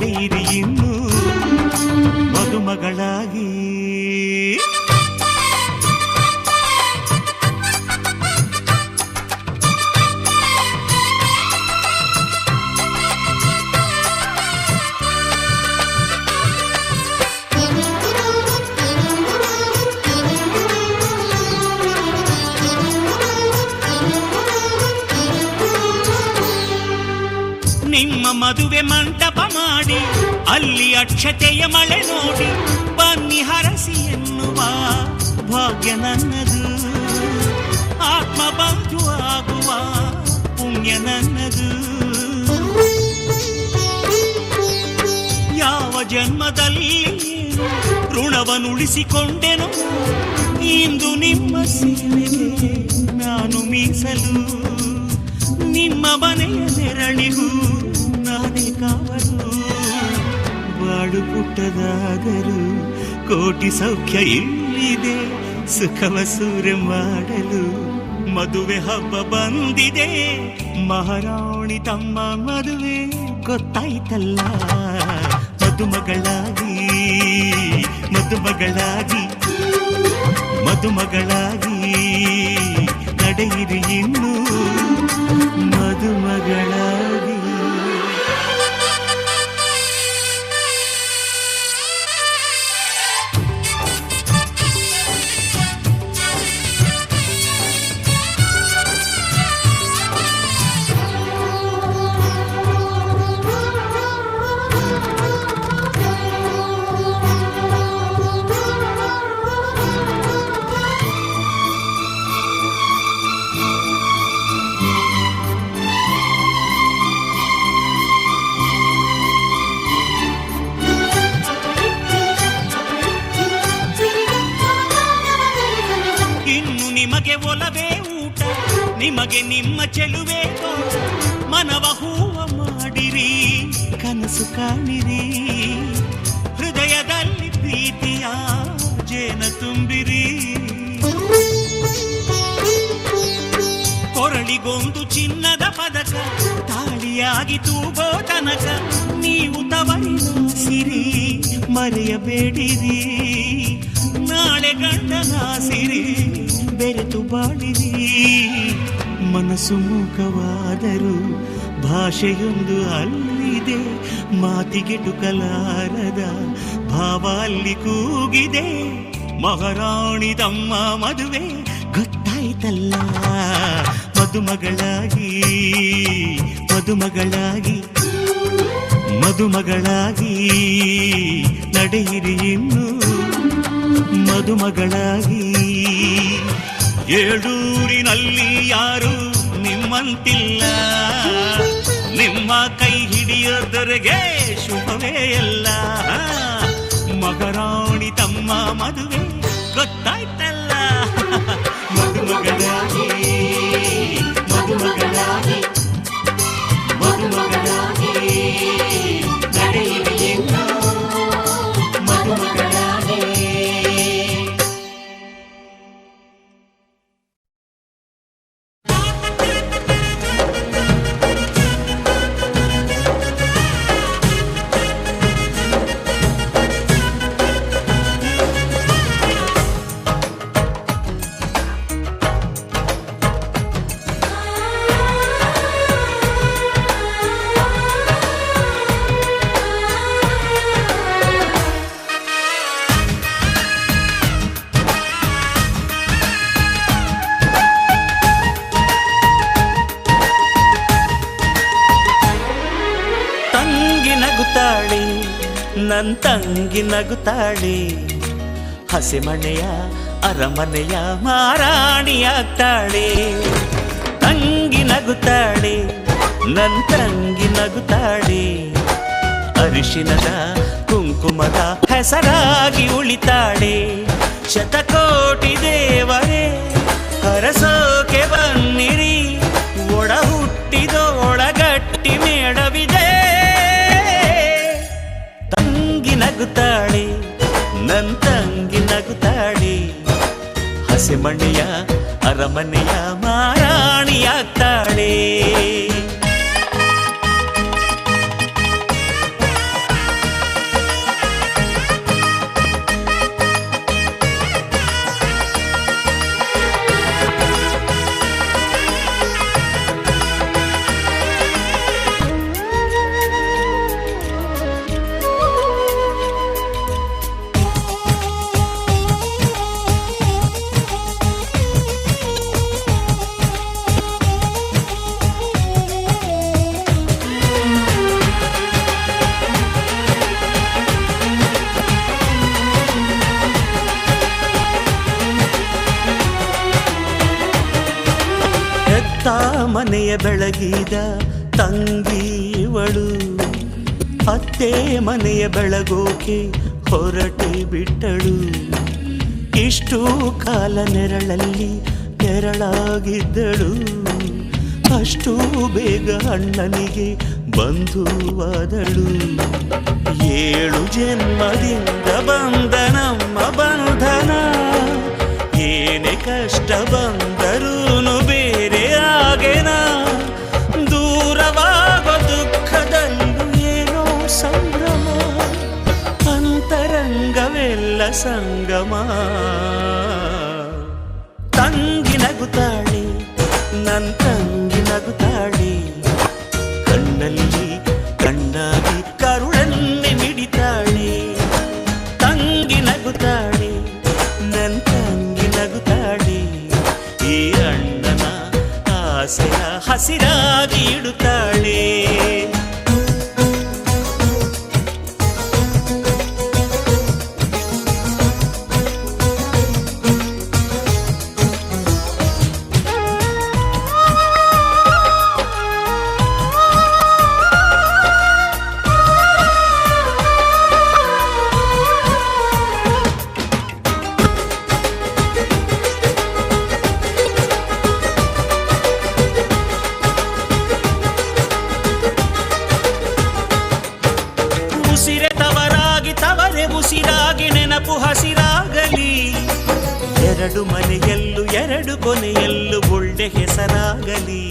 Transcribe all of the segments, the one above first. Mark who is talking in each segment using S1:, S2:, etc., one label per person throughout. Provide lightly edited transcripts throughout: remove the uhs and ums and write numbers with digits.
S1: ನಡೆಯಿರಿ ಇನ್ನು ಮದುಮಗಳಾಗಿ. ನಿಮ್ಮ ಮದುವೆ ಮಂಟಪ ಮಾಡಿ ಅಲ್ಲಿ ಅಕ್ಷತೆಯ ಮಳೆ ನೋಡಿ ಬನ್ನಿ ಹರಸಿ ಎನ್ನುವ ಭಾಗ್ಯ ನನ್ನದು. ಆತ್ಮ ಬಂಧು ಆಗುವ ಪುಣ್ಯ ನನ್ನದು. ಯಾವ ಜನ್ಮದಲ್ಲಿ ಋಣವನ್ನುಳಿಸಿಕೊಂಡೆನು ಇಂದು ನಿಮ್ಮ ಸೇವೆಗೆ ನಾನು ಮೀಸಲು. ನಿಮ್ಮ ಮನೆಯ ನೆರಳಿಗೂ ನಾನೇ ಕಾವಲು. ಬಾಡು ಪುಟ್ಟದಾದರೂ ಕೋಟಿ ಸೌಖ್ಯ ಇಲ್ಲಿದೆ ಸುಖವ ಸೂರೆ ಮಾಡಲು. ಮದುವೆ ಹಬ್ಬ ಬಂದಿದೆ ಮಹಾರಾಣಿ ತಮ್ಮ ಮದುವೆ ಗೊತ್ತಾಯ್ತಲ್ಲ. ಮದುಮಗಳಾಗಿ ಮದುಮಗಳಾಗಿ ಮದುಮಗಳಾಗಿ ನಡೆಯಿರಿ ಇನ್ನು ಮದುಮಗಳಾಗಿ. ನಿಮಗೆ ಒಲವೇ ಊಟ ನಿಮಗೆ ನಿಮ್ಮ ಚೆಲುವೆ ತೋಟ. ಮನವ ಹೂವ ಮಾಡಿರಿ ಕನಸು ಕಾಣಿರಿ. ಹೃದಯದಲ್ಲಿ ಪ್ರೀತಿಯ ಜೇನ ತುಂಬಿರಿ. ಕೊರಳಿಗೊಂದು ಚಿನ್ನದ ಪದಕ ತಾಳಿಯಾಗಿ ತೂಗೋ ತನಕ ನೀವು ತವರಿನ ಸಿರಿ ಮರೆಯಬೇಡಿರಿ. ನಾಳೆ ಗಂಡನ ಸಿರಿ ಬೆರೆತು ಬಾಳಿರಿ. ಮನಸ್ಸು ಮೂಕವಾದರೂ ಭಾಷೆಯೊಂದು ಅಲ್ಲಿದೆ. ಮಾತಿಗೆಟುಕಲಾರದ ಭಾವ ಅಲ್ಲಿ ಕೂಗಿದೆ. ಮಹಾರಾಣಿ ತಮ್ಮ ಮದುವೆ ಗೊತ್ತಾಯ್ತಲ್ಲ. ಮದುಮಗಳಾಗಿ ಮದುಮಗಳಾಗಿ ಮದುಮಗಳಾಗಿ ನಡೆಯಿರಿ ಇನ್ನು ಮದುಮಗಳಾಗಿ. ಏಳೂರಿನಲ್ಲಿ ಯಾರು ನಿಮ್ಮಂತಿಲ್ಲ. ನಿಮ್ಮ ಕೈ ಹಿಡಿಯೋದರೆಗೆ ಶುಭವೇ ಎಲ್ಲ. ಮಹಾರಾಣಿ ತಮ್ಮ ಮದುವೆ ಗೊತ್ತಾಯ್ತಲ್ಲ. ಮದುಮಗಳಾಗಿ ಮದುಮಗಳಾಗಿ ಮದುಮಗಳಾಗಿ ನಡೆಯಿರಿ ಇನ್ನು ಮದುಮಗಳಾಗಿ. ನನ್ ತಂಗಿ ನಗುತ್ತಾಳೆ. ಹಸೆಮಣೆಯ ಅರಮನೆಯ ಮಾರಾಣಿಯಾಗ್ತಾಳೆ. ತಂಗಿ ನಗುತ್ತಾಳೆ ನನ್ ತಂಗಿ ನಗುತ್ತಾಳೆ. ಅರಿಶಿನದ ಕುಂಕುಮದ ಹೆಸರಾಗಿ ಉಳಿತಾಳೆ. ಶತಕೋಟಿ ದೇವರೇ ಹರಸೋಕೆ ಬನ್ನಿರಿ. ಒಡ ಹುಟ್ಟಿದೊಳಗಟ್ಟಿ ಮೇಡವಿದೆ. ನಗುತ್ತಾಳೆ ನನ್ ತಂಗಿ ನಗುತ್ತಾಳೆ. ಹಸೆಮಣೆಯ ಅರಮನೆಯ ಮಾರಾಣಿಯಾಗ್ತಾಳೆ. ಮನೆಯ ಬೆಳಗಿದ ತಂಗಿವಳು, ಅತ್ತೆ ಮನೆಯ ಬೆಳಗೋಕೆ ಹೊರಟೆ ಬಿಟ್ಟಳು. ಇಷ್ಟು ಕಾಲ ನೆರಳಲ್ಲಿ ನೆರಳಾಗಿದ್ದಳು, ಅಷ್ಟು ಬೇಗ ಅಣ್ಣನಿಗೆ ಬಂಧುವಾದಳು. 7 ಜನ್ಮದಿಂದ ಬಂದ ನಮ್ಮ ಬಂಧನ, ಏನೇ ಕಷ್ಟ ಬಂದರೂನು ಬೇರೆ ಆಗೇನ. ದೂರವಾಗೋ ದುಃಖದಲ್ಲೂ ಏನೋ ಸಂಭ್ರಮ, ಅಂತರಂಗವೆಲ್ಲ ಸಂಗಮ. ತಂಗಿ ನಗುತ್ತಾಳೆ, ನನ್ನ ತಂಗಿ ನಗುತ್ತಾಳೆ, ಕಣ್ಣಲ್ಲಿ ಕಣ್ಣಾಗಿ ಕರುಳನ್ನೇ ಮಿಡಿತಾಳೆ. ತಂಗಿ ನಗುತ್ತಾಳೆ, ನನ್ನ ತಂಗಿ ನಗುತ್ತಾಳೆ, ಈ ಅಣ್ಣನ ಆಸೆಯ ಹಸಿರಾಗಿ ಇಡುತ್ತಾಳೆ. ಉಸಿರಾಗಿ ನೆನಪು ಹಸಿರಾಗಲಿ, 2 ಮನೆಯಲ್ಲೂ 2 ಕೊನೆಯಲ್ಲೂ ಒಳ್ಳೆ ಹೆಸರಾಗಲಿ.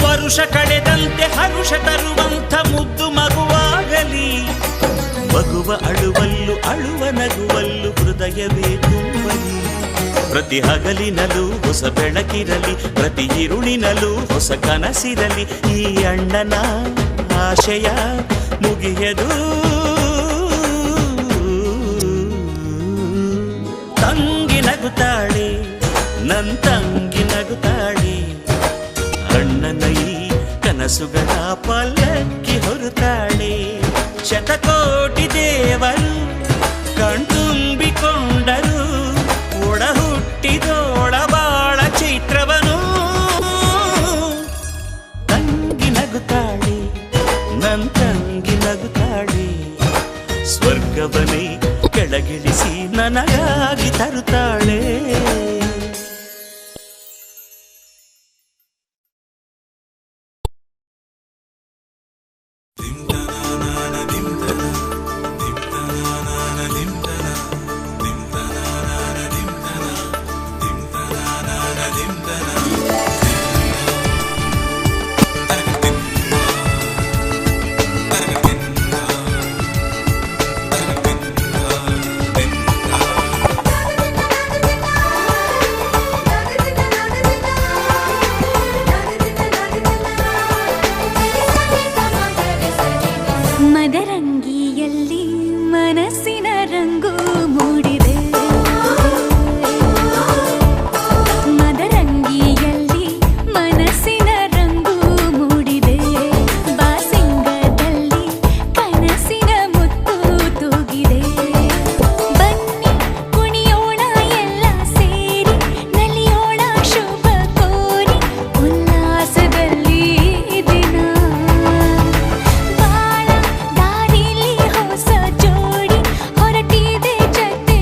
S1: ವರುಷ ಕಳೆದಂತೆ ಹರುಷ ತರುವಂಥ ಮುದ್ದು ಮಗುವಾಗಲಿ, ಮಗುವ ಅಳುವಲ್ಲು ಅಳುವ ನಗುವಲ್ಲು ಹೃದಯವೇ ತುಂಬಲಿ. ಪ್ರತಿ ಹಗಲಿನಲ್ಲೂ ಹೊಸ ಬೆಳಕಿರಲಿ, ಪ್ರತಿ ಇರುಳಿನಲ್ಲೂ ಹೊಸ ಕನಸಿರಲಿ. ಈ ಅಣ್ಣನ ಆಶಯ ಮುಗಿಯದು. ತಂಗಿ ನಗುತ್ತಾಳೆ, ನನ್ನ ತಂಗಿ ನಗುತ್ತಾಳೆ, ಅಣ್ಣನ ಈ ಕನಸುಗಳ ಪಲ್ಲಕ್ಕಿ ಹೊರುತ್ತಾಳೆ. ಶತಕೋಟಿ ದೇವರು ಕಣ್ತುಂಬಿಕೊಂಡರು, ಒಡ ಹುಟ್ಟಿದೋಳ ಬಾಳ ಚೈತ್ರವನು. ತಂಗಿ ನಗುತ್ತಾಳೆ, ನನ್ನ ತಂಗಿ ನಗುತ್ತಾಳೆ, ಸ್ವರ್ಗವನೇ ಕೆಳಗಿಳಿಸಿ ನನಗಾಗಿ ತರುತ್ತಾಳೆ.
S2: ಮದರಂಗಿಯಲ್ಲಿ ಮನಸ್ಸಿನ ರಂಗು ಮೂಡಿದೆ, ಮದರಂಗಿಯಲ್ಲಿ ಮನಸ್ಸಿನ ರಂಗು ಮೂಡಿದೆ. ಬಾಸಿಂಗದಲ್ಲಿ ಕನಸಿನ ಮುತ್ತು ತೂಗಿದೆ. ಬನ್ನಿ ಕುಣಿಯೋಣ ಎಲ್ಲ ಸೇರಿ, ನಲಿಯೋಣ ಶುಭ ಕೋರಿ, ಉಲ್ಲಾಸದಲ್ಲಿ ದಿನ. ಬಾಳ ದಾರಿಲಿ ಹೊಸ ಜೋಡಿ ಹೊರಟಿದೆ ಜತೆ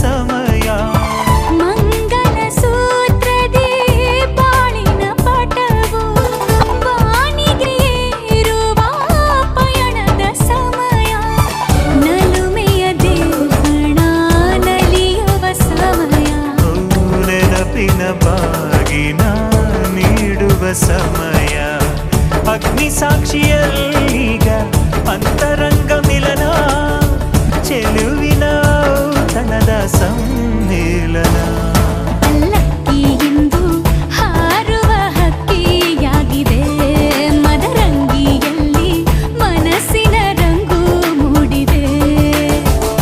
S1: ಸಮಯ.
S2: ಮಂಗಲ ಸೂತ್ರದೇ ಬಾಳಿನ ಪಾಠವು ಬಾನಿಗೆ ಏರುವ ಪಯಣದ ಸಮಯ. ನಲುಮೆಯ ದೇವಣ ನಲಿಯುವ ಸಮಯ.
S1: ನೆನಪಿನ ಬಾಗಿನ ನೀಡುವ ಸಮಯ. ಅಗ್ನಿ ಸಾಕ್ಷಿಯಲ್ಲೀಗ ಅಂತರಂಗ ಮಿಲನ. ಚೆಲುವಿನ ಔತಣದ ಸಮ್ಮಿಲನ.
S2: ಪಲ್ಲಕ್ಕಿ ಇಂದು ಹಾರುವ ಹಕ್ಕಿಯಾಗಿದೆ. ಮದರಂಗಿಯಲ್ಲಿ ಮನಸ್ಸಿನ ರಂಗು ಮೂಡಿದೆ.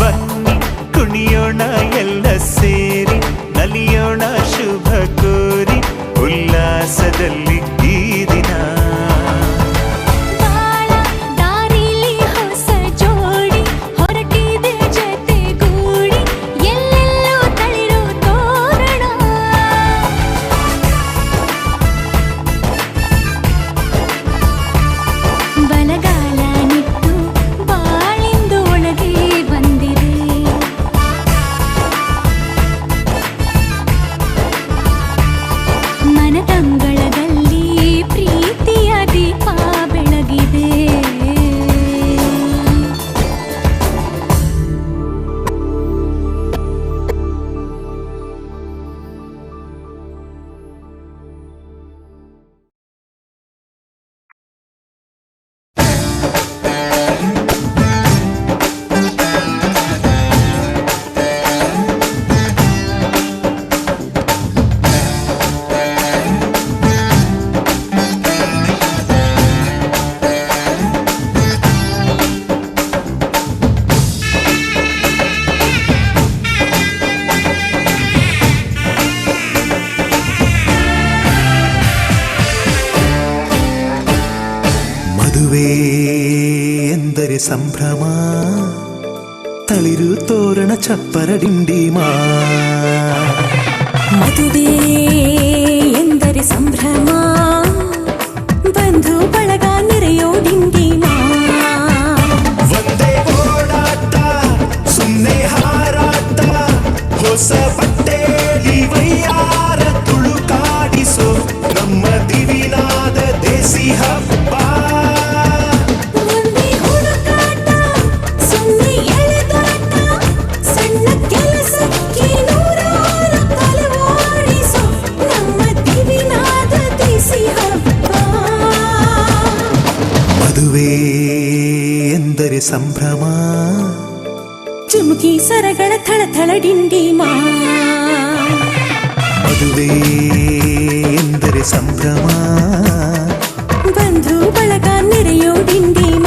S1: ಬನ್ನಿ ಕುಣಿಯೋಣ ಎಲ್ಲ ಸೇರಿ, ನಲಿಯೋಣ ಶುಭ ಕೋರಿ ಉಲ್ಲಾಸದಲ್ಲಿ ಈ ದಿನ.
S2: ಬಾಳ ದಾರಿಲಿ ಹೊಸ ಜೋಡಿ ಹೊರಟಿದೆ ಜೊತೆಗೂಡಿ. ಎಲ್ಲೆಲ್ಲೋ ತಳಿರೋ ತೋರಣ. ಬಲಗಾಲ ನಿಟ್ಟು ಬಾಳಿಂದು ಒಳಗೆ ಬಂದಿದೆ. ಮನದಂಗಳದಲ್ಲಿ ಪ್ರೀತಿಯ ದೀಪ ಬೆಳಗಿದೆ.
S1: ಮದುವೆ ಎಂದರೆ ಸಂಭ್ರಮ. ತಳಿರು ತೋರಣ ಚಪ್ಪರ ಡಿಂಡಿಮ.
S2: ಮದುವೆ ಎಂದರೆ ಸಂಭ್ರಮ. ಬಂಧು ಬಳಗ ನೆರೆಯೋ ಡಿಂಡಿಮ.
S1: ಒಂದೇ ಓಡಾಟ ಸುಮ್ಮನೆ ಹಾರಾಟ. ಹೊಸ ಬಟ್ಟೆಲಿ ವೈಯಾರ ತುಳುಕಾಡಿಸೋ ನಮ್ಮ ದಿವಿನಾದ ದೇಸಿ ಹಬ್ಬ.
S2: ಒಂದೇ ಹುಡುಕಾಟ ಸುಮ್ಮನೆ ಎಳೆದಾಟ. ಸಣ್ಣ ಕೆಲಸಕ್ಕೆ ನೂರಾರು ತಲೆ ಓಡಿಸೋ ನಮ್ಮ ದಿವಿನಾದ ದೇಸಿ ಹಬ್ಬ.
S1: ಮದುವೆ ಎಂದರೆ ಸಂಭ್ರಮ.
S2: ಚುಮುಕಿ ಸರಗಳ ಥಳಥಳ ಡಿಂಡಿಮ.
S1: ಮದುವೆ ಎಂದರೆ ಸಂಭ್ರಮ.
S2: ಬಂಧು ಬಳಗ ನೆರೆಯೋ ಡಿಂಡಿಮ.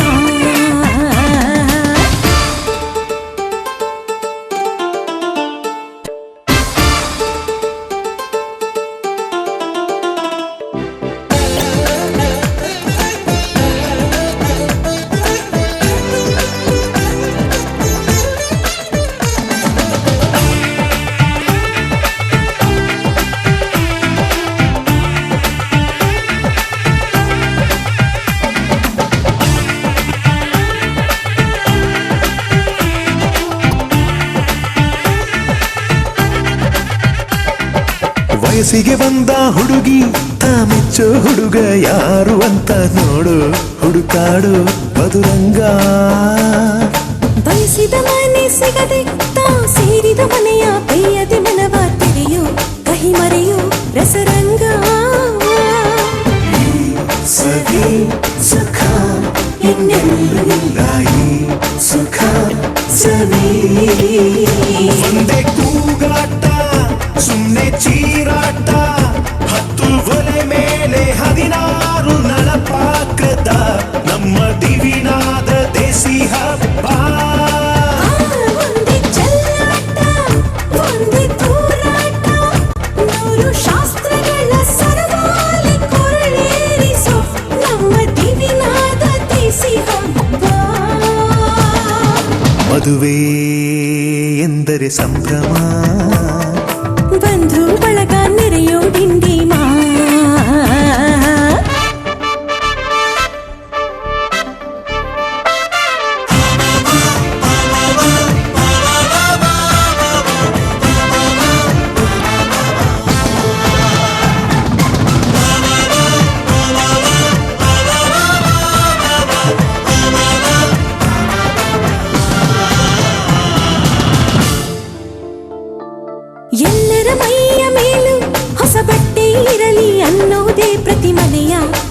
S1: ವಯಸ್ಸಿಗೆ ಬಂದ ಹುಡುಗಿ ಮೆಚ್ಚೋ ಹುಡುಗ ಯಾರು ಅಂತ ನೋಡು. ಹುಡುಕಾಡು ಮಧುರಂಗ.
S2: ಬಯಸಿದ ಮನೆ ಸಿಗದೆ ತಾ ಸೇರಿದ ಮನೆಯ ಬೇಯದೆ ಮನವ ತೆರೆಯೋ ಕಹಿ ಮರೆಯೋ ರಸರಂಗ.
S1: ಸವಿ ಸುಖ ಇನ್ನೆಲ್ಲೂ ಇಲ್ಲ. ಈ ಸುಖ ಸವಿ ಒಂದೇ ಕೂಗಾಟ ಸುಮ್ಮನೆ ಚೀರಾಟ. 10 ಒಲೆ ಮೇಲೆ 16 ನಳಪಾಕದ ನಮ್ಮ ದಿವಿನಾದ ದೇಸಿ ಹಬ್ಬ.
S2: ಒಂದೇ ಚೆಲ್ಲಾಟ ಒಂದೇ ತೂರಾಟ. 100 ಶಾಸ್ತ್ರಗಳ ಸರಮಾಲೆ ಕೊರಳೇರಿಸೋ ನಮ್ಮ ದಿವಿನಾದ ದೇಸಿ ಹಬ್ಬ.
S1: ಮದುವೆ ಎಂದರೆ ಸಂಭ್ರಮ.
S2: ಬಂಧು ಬಳಗ ನೆರೆಯೋ ಡಿಂಡಿಮ.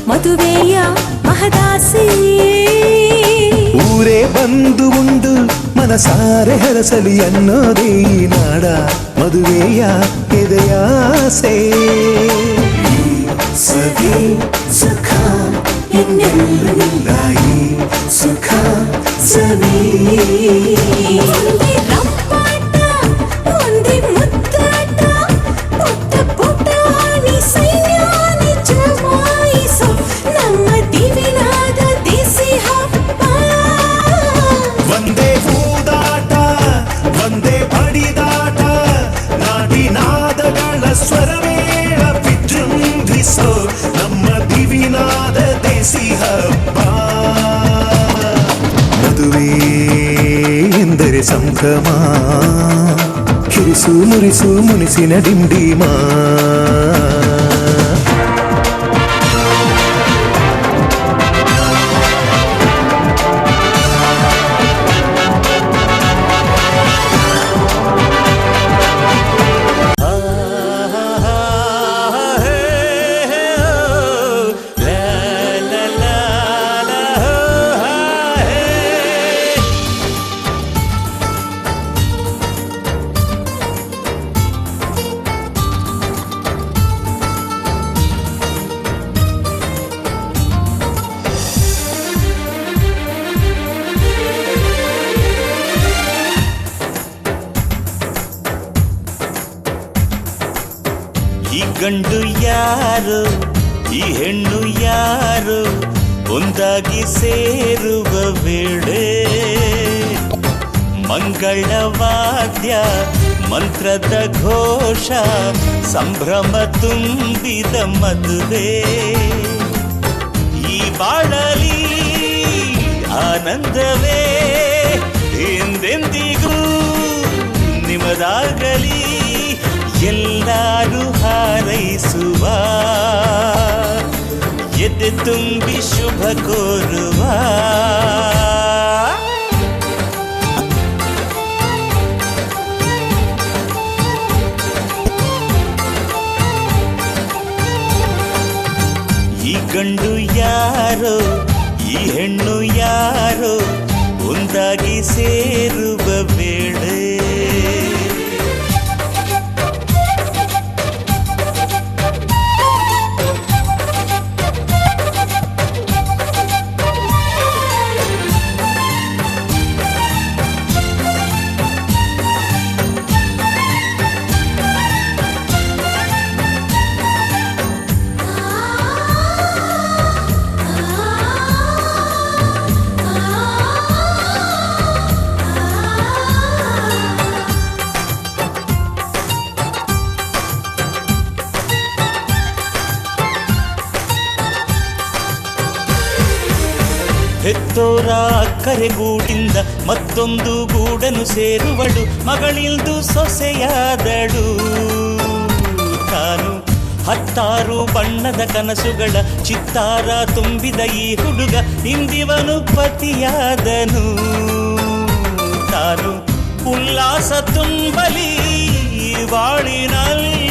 S2: ಮದುವೆಯ ಮಹದಾಸೆ.
S1: ಊರೇ ಬಂದು ಉಂಡು ಮನಸಾರೆ ಹರಸಲಿ ಅನ್ನೋದೇ ಈ ನಾಡ ಮದುವೆಯ ಎದೆಯಾಸೆ. ಸವಿ ಸುಖ ಇನ್ನೆಲ್ಲೂ ಇಲ್ಲ ಈ ಸುಖ ಸವಿ.
S2: ಒಂದೇ ರಂಪಾಟ, ಒಂದೇ ಮುದ್ದಾಟ, ಪುಟ್ಟ ಪುಟಾಣಿ ಸೈನ್ಯಾನಿ ಜಮಾಯಿಸೋ ನಮ್ಮ ದಿವಿನಾದ ದೇಸಿ ಹಬ್ಬ.
S1: ಒಂದೇ ಹೂದಾಟ, ಒಂದೇ ಬಡಿದಾಟ, ನಾಡಿನಾದಗಳ ಸ್ವರವೇಳ ವಿಜೃಂಭಿಸೋ ನಮ್ಮ ದಿವಿನಾದ ದೇಸಿ ಹಬ್ಬ. ಮದುವೆ ಎಂದರೆ ಸಂಭ್ರಮ, ಕಿರಿಸು ಮುರಿಸು ಮುನಿಸಿನ ಡಿಂಡಿಮ.
S3: ಈ ಗಂಡು ಯಾರು ಈ ಹೆಣ್ಣು ಯಾರು ಒಂದಾಗಿ ಸೇರುವ ವೇಳೆ ಮಂಗಳವಾದ್ಯ ಮಂತ್ರದ ಘೋಷ ಸಂಭ್ರಮ ತುಂಬಿದ ಮದುವೆ. ಈ ಬಾಳಲಿ ಆನಂದವೇ ಎಂದೆಂದಿಗೂ ನಿಮದಾಗಲಿ ಎಲ್ಲರೂ ಹಾರೈಸುವ ಎದೆ ತುಂಬಿ ಶುಭ ಕೋರುವ. ಈ ಗಂಡು ಯಾರೋ ಈ ಹೆಣ್ಣು ಯಾರೋ ಒಂದಾಗಿ ಸೇರುವ ವೇಳೆ ಹೆತ್ತೋರ ಕರೆಗೂಡಿಂದ ಮತ್ತೊಂದು ಗೂಡನು ಸೇರುವಳು ಮಗಳಿಂದು ಸೊಸೆಯಾದಳು. ತಾನು 16 ಬಣ್ಣದ ಕನಸುಗಳ ಚಿತ್ತಾರ ತುಂಬಿದ ಈ ಹುಡುಗ ಇಂದಿವನು ಪತಿಯಾದನು. ತಾನು ಉಲ್ಲಾಸ ತುಂಬಲಿ ಬಾಳಿನಲ್ಲಿ